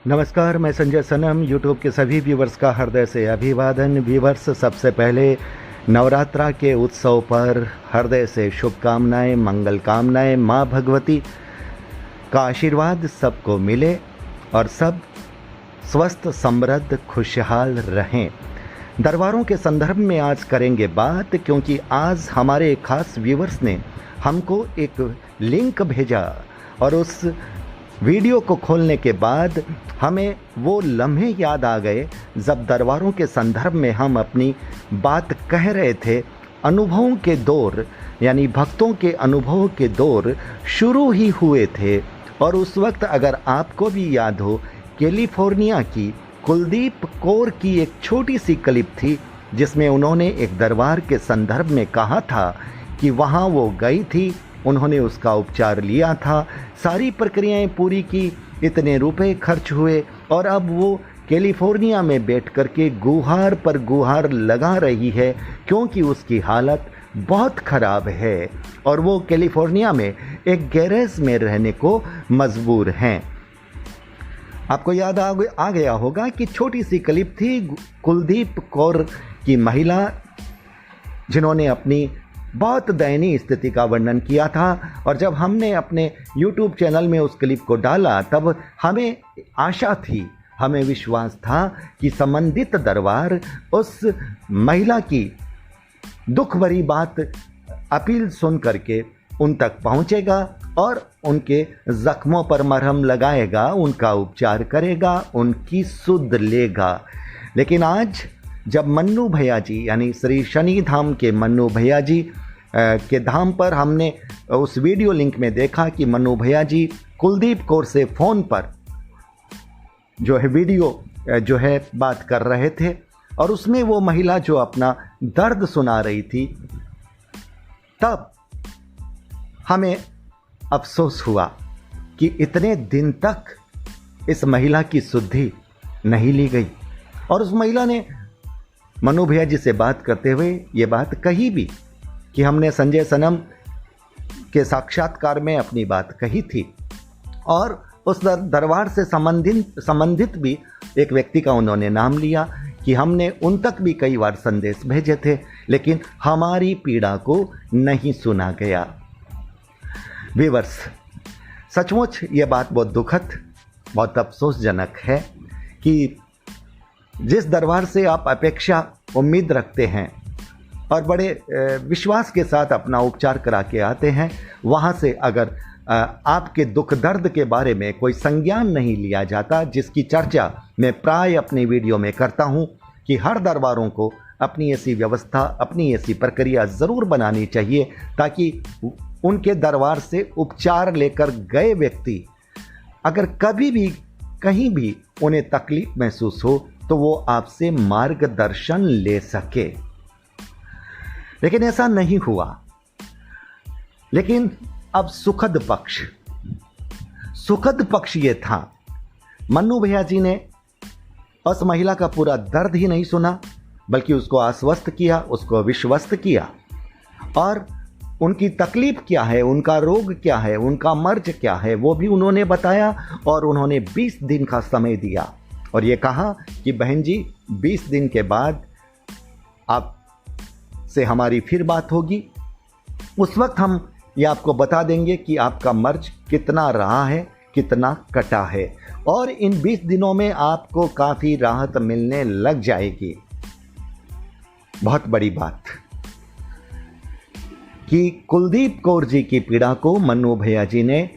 नमस्कार, मैं संजय सनम। यूट्यूब के सभी व्यूवर्स का हृदय से अभिवादन। व्यूवर्स, सबसे पहले नवरात्रा के उत्सव पर हृदय से शुभकामनाएं, मंगल कामनाएं। माँ भगवती का आशीर्वाद सबको मिले और सब स्वस्थ, समृद्ध, खुशहाल रहें। दरबारों के संदर्भ में आज करेंगे बात, क्योंकि आज हमारे खास व्यूवर्स ने हमको एक लिंक भेजा और उस वीडियो को खोलने के बाद हमें वो लम्हे याद आ गए जब दरबारों के संदर्भ में हम अपनी बात कह रहे थे। अनुभवों के दौर, यानी भक्तों के अनुभव के दौर शुरू ही हुए थे। और उस वक्त अगर आपको भी याद हो, कैलिफोर्निया की कुलदीप कौर की एक छोटी सी क्लिप थी जिसमें उन्होंने एक दरबार के संदर्भ में कहा था कि वहाँ वो गई थी, उन्होंने उसका उपचार लिया था, सारी प्रक्रियाएं पूरी की, इतने रुपए खर्च हुए और अब वो कैलिफोर्निया में बैठ कर के गुहार पर गुहार लगा रही है क्योंकि उसकी हालत बहुत ख़राब है और वो कैलिफोर्निया में एक गैरेज में रहने को मजबूर हैं। आपको याद आ गया होगा कि छोटी सी क्लिप थी कुलदीप कौर की, महिला जिन्होंने अपनी बहुत दयनीय स्थिति का वर्णन किया था। और जब हमने अपने YouTube चैनल में उस क्लिप को डाला तब हमें आशा थी, हमें विश्वास था कि संबंधित दरबार उस महिला की दुख भरी बात, अपील सुन करके उन तक पहुंचेगा और उनके जख्मों पर मरहम लगाएगा, उनका उपचार करेगा, उनकी सुध लेगा। लेकिन आज जब मन्नू भैया जी, यानी श्री शनि धाम के मन्नू भैया जी के धाम पर हमने उस वीडियो लिंक में देखा कि मन्नू भैया जी कुलदीप कौर से फ़ोन पर जो है वीडियो जो है बात कर रहे थे और उसमें वो महिला जो अपना दर्द सुना रही थी, तब हमें अफसोस हुआ कि इतने दिन तक इस महिला की शुद्धि नहीं ली गई। और उस महिला ने मन्नू भैया जी से बात करते हुए ये बात कही भी कि हमने संजय सनम के साक्षात्कार में अपनी बात कही थी और उस दरबार से संबंधित भी एक व्यक्ति का उन्होंने नाम लिया कि हमने उन तक भी कई बार संदेश भेजे थे, लेकिन हमारी पीड़ा को नहीं सुना गया। व्यूअर्स, सचमुच ये बात बहुत दुखद, बहुत अफसोसजनक है कि जिस दरबार से आप अपेक्षा, उम्मीद रखते हैं और बड़े विश्वास के साथ अपना उपचार करा के आते हैं, वहाँ से अगर आपके दुख दर्द के बारे में कोई संज्ञान नहीं लिया जाता, जिसकी चर्चा मैं प्राय अपनी वीडियो में करता हूँ कि हर दरबारों को अपनी ऐसी व्यवस्था, अपनी ऐसी प्रक्रिया ज़रूर बनानी चाहिए ताकि उनके दरबार से उपचार लेकर गए व्यक्ति अगर कभी भी कहीं भी उन्हें तकलीफ महसूस हो तो वो आपसे मार्गदर्शन ले सके। लेकिन ऐसा नहीं हुआ। लेकिन अब सुखद पक्ष ये था, मन्नू भैया जी ने उस महिला का पूरा दर्द ही नहीं सुना, बल्कि उसको आश्वस्त किया, उसको विश्वस्त किया और उनकी तकलीफ क्या है, उनका रोग क्या है, उनका मर्ज क्या है, वो भी उन्होंने बताया। और उन्होंने 20 दिन का समय दिया और ये कहा कि बहन जी 20 दिन के बाद आप से हमारी फिर बात होगी। उस वक्त हम ये आपको बता देंगे कि आपका मर्ज कितना रहा है, कितना कटा है और इन 20 दिनों में आपको काफ़ी राहत मिलने लग जाएगी। बहुत बड़ी बात कि कुलदीप कौर जी की पीड़ा को मन्नू भैया जी ने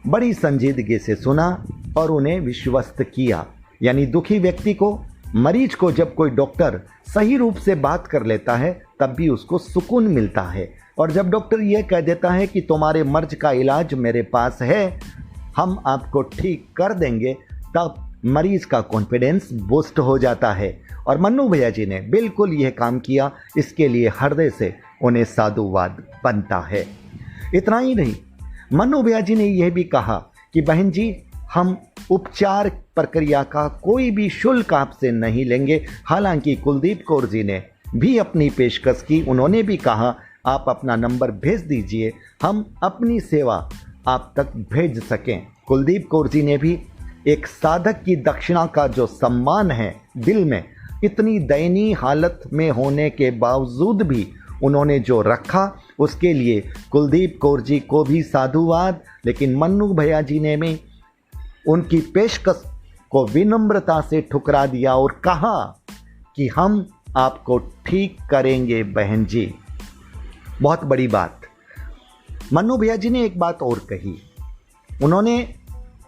बड़ी संजीदगी से सुना और उन्हें विश्वस्त किया। यानी दुखी व्यक्ति को, मरीज को जब कोई डॉक्टर सही रूप से बात कर लेता है तब भी उसको सुकून मिलता है। और जब डॉक्टर ये कह देता है कि तुम्हारे मर्ज का इलाज मेरे पास है, हम आपको ठीक कर देंगे, तब मरीज का कॉन्फिडेंस बूस्ट हो जाता है। और मन्नू भैया जी ने बिल्कुल यह काम किया, इसके लिए हृदय से उन्हें साधुवाद बनता है। इतना ही नहीं, मन्नू भैया जी ने यह भी कहा कि बहन जी हम उपचार प्रक्रिया का कोई भी शुल्क आपसे नहीं लेंगे। हालांकि कुलदीप कौर जी ने भी अपनी पेशकश की, उन्होंने भी कहा आप अपना नंबर भेज दीजिए, हम अपनी सेवा आप तक भेज सकें। कुलदीप कौर जी ने भी एक साधक की दक्षिणा का जो सम्मान है दिल में, इतनी दयनीय हालत में होने के बावजूद भी उन्होंने जो रखा, उसके लिए कुलदीप कौर जी को भी साधुवाद। लेकिन मन्नू भैया जी ने भी उनकी पेशकश को विनम्रता से ठुकरा दिया और कहा कि हम आपको ठीक करेंगे बहन जी। बहुत बड़ी बात। मन्नू भैया जी ने एक बात और कही, उन्होंने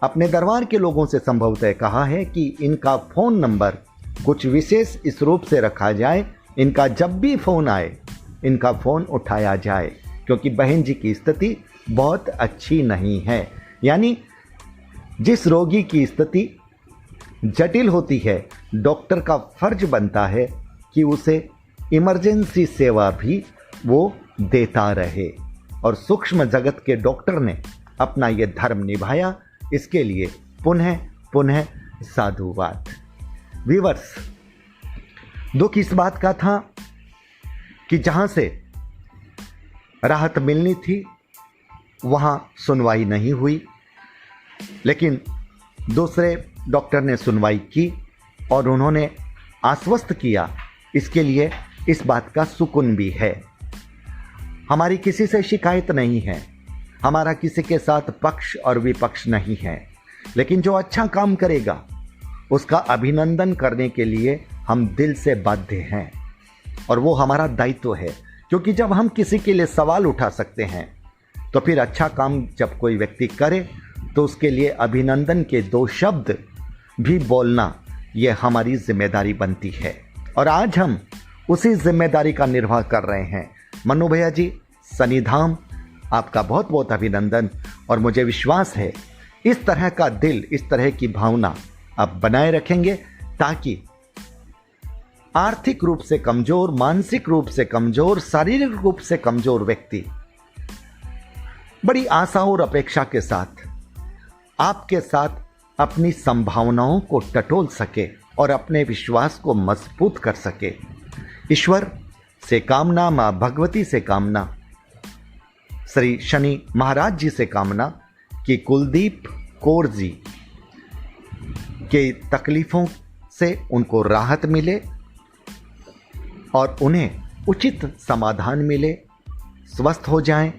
अपने दरबार के लोगों से संभवतः कहा है कि इनका फ़ोन नंबर कुछ विशेष इस रूप से रखा जाए, इनका जब भी फ़ोन आए इनका फ़ोन उठाया जाए, क्योंकि बहन जी की स्थिति बहुत अच्छी नहीं है। यानी जिस रोगी की स्थिति जटिल होती है, डॉक्टर का फर्ज बनता है कि उसे इमरजेंसी सेवा भी वो देता रहे, और सूक्ष्म जगत के डॉक्टर ने अपना ये धर्म निभाया। इसके लिए पुनः पुनः साधुवाद। व्यूअर्स, दुख इस बात का था कि जहां से राहत मिलनी थी वहां सुनवाई नहीं हुई, लेकिन दूसरे डॉक्टर ने सुनवाई की और उन्होंने आश्वस्त किया। इसके लिए इस बात का सुकून भी है। हमारी किसी से शिकायत नहीं है, हमारा किसी के साथ पक्ष और विपक्ष नहीं है, लेकिन जो अच्छा काम करेगा उसका अभिनंदन करने के लिए हम दिल से बाध्य हैं, और वो हमारा दायित्व है। क्योंकि जब हम किसी के लिए सवाल उठा सकते हैं, तो फिर अच्छा काम जब कोई व्यक्ति करे तो उसके लिए अभिनंदन के 2 शब्द भी बोलना, ये हमारी जिम्मेदारी बनती है। और आज हम उसी जिम्मेदारी का निर्वाह कर रहे हैं। मन्नू भैया जी, सनिधाम, आपका बहुत बहुत अभिनंदन। और मुझे विश्वास है इस तरह का दिल, इस तरह की भावना आप बनाए रखेंगे, ताकि आर्थिक रूप से कमजोर, मानसिक रूप से कमजोर, शारीरिक रूप से कमजोर व्यक्ति बड़ी आशा और अपेक्षा के साथ आपके साथ अपनी संभावनाओं को टटोल सके और अपने विश्वास को मजबूत कर सके। ईश्वर से कामना, मां भगवती से कामना, श्री शनि महाराज जी से कामना कि कुलदीप कौर जी के तकलीफों से उनको राहत मिले और उन्हें उचित समाधान मिले, स्वस्थ हो जाएं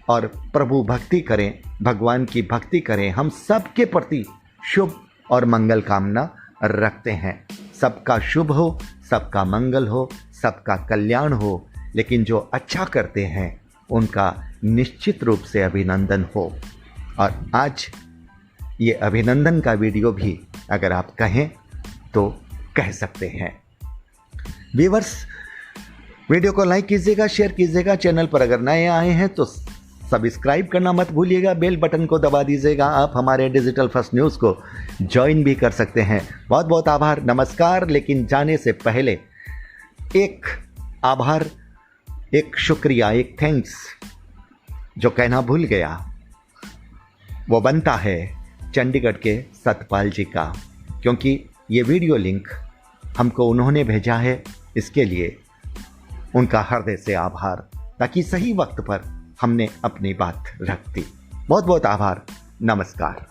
और प्रभु भक्ति करें, भगवान की भक्ति करें। हम सबके प्रति शुभ और मंगल कामना रखते हैं। सबका शुभ हो, सबका मंगल हो, सबका कल्याण हो, लेकिन जो अच्छा करते हैं उनका निश्चित रूप से अभिनंदन हो। और आज ये अभिनंदन का वीडियो भी अगर आप कहें तो कह सकते हैं। व्यूअर्स, वीडियो को लाइक कीजिएगा, शेयर कीजिएगा। चैनल पर अगर नए आए हैं तो सब्सक्राइब करना मत भूलिएगा, बेल बटन को दबा दीजिएगा। आप हमारे डिजिटल फर्स्ट न्यूज़ को ज्वाइन भी कर सकते हैं। बहुत बहुत आभार, नमस्कार। लेकिन जाने से पहले एक आभार, एक शुक्रिया, एक थैंक्स जो कहना भूल गया, वो बनता है चंडीगढ़ के सतपाल जी का, क्योंकि ये वीडियो लिंक हमको उन्होंने भेजा है। इसके लिए उनका हृदय से आभार, ताकि सही वक्त पर हमने अपनी बात रख दी। बहुत बहुत आभार, नमस्कार।